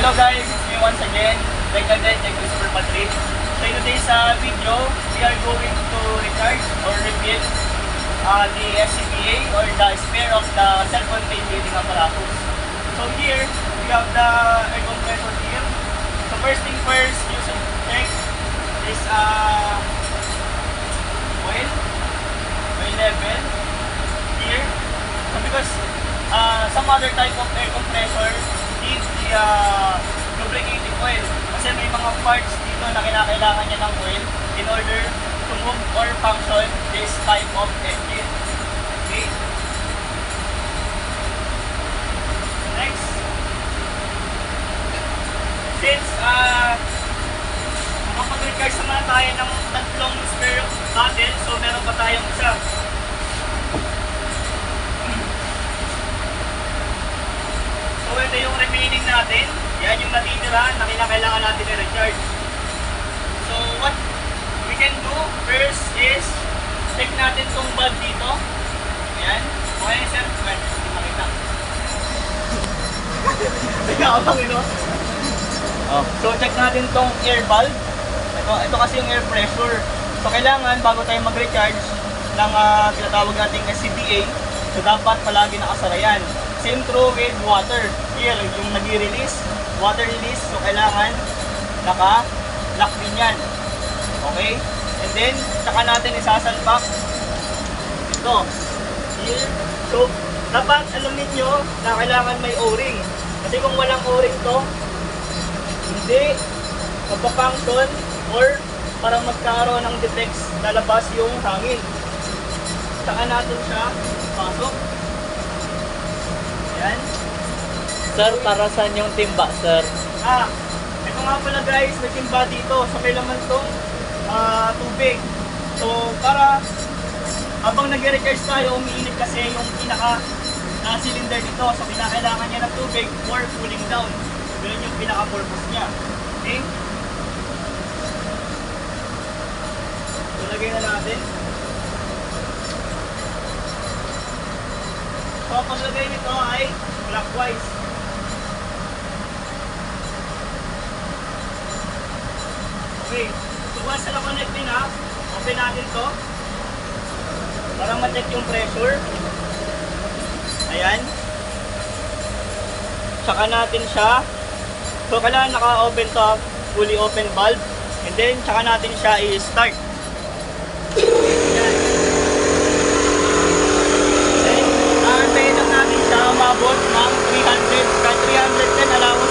Hello guys, it's me once again, Jack Christopher Patrick. So in today's video, we are going to recharge or refill the SCBA or the spare of the cellphone radiating apparatus. So here, we have the air compressor here. So first thing first, you should check this oil level here. So because some other type of air compressor need the lubricating oil. Kasi may mga parts dito na kinakailangan niya ng oil in order to move or function this type of engine. Okay? Next. Since makapag-recharge naman tayo ng tatlong spare bottle, so meron pa tayong isa. So ito yung remaining natin. Yan yung natitira na kinakailangan natin i-recharge. So what we can do first is check natin tong valve dito. Ayan. Okay sir, well, hindi makita. Nagkakabang ino. So check natin tong air valve. Ito kasi yung air pressure. So kailangan bago tayo mag-recharge ng tinatawag nating SCBA, so dapat palagi nakasara yan. Same true with water. Here, yung nag-release, water release, so kailangan naka-lock din yan. Okay? And then, saka natin isasalpak ito. Here. So, dapat alam niyo na kailangan may o-ring. Kasi kung walang o-ring to, hindi magpa-function or parang magkaroon ng defects, lalabas yung hangin. Saka natin siya pasok. Ayan. Sir, para saan yung timba, sir? Ito nga pala guys, may timba dito. So may laman tong tubig. So para habang nag-recharge tayo, umiinit kasi yung pinaka cylinder dito. So kinakailangan niya ng tubig for cooling down. Ganun yung pinaka-purpose niya. Okay? So lagay na natin. So ang paglagay nito ay clockwise. Okay, so once na connect din open natin to para ma-check yung pressure. Ayan. Tsaka natin siya. So kailangan naka-open to, fully open valve. And then tsaka natin siya i-start. Ayan. Then, aantayin lang natin siya umabot ng 310 allowance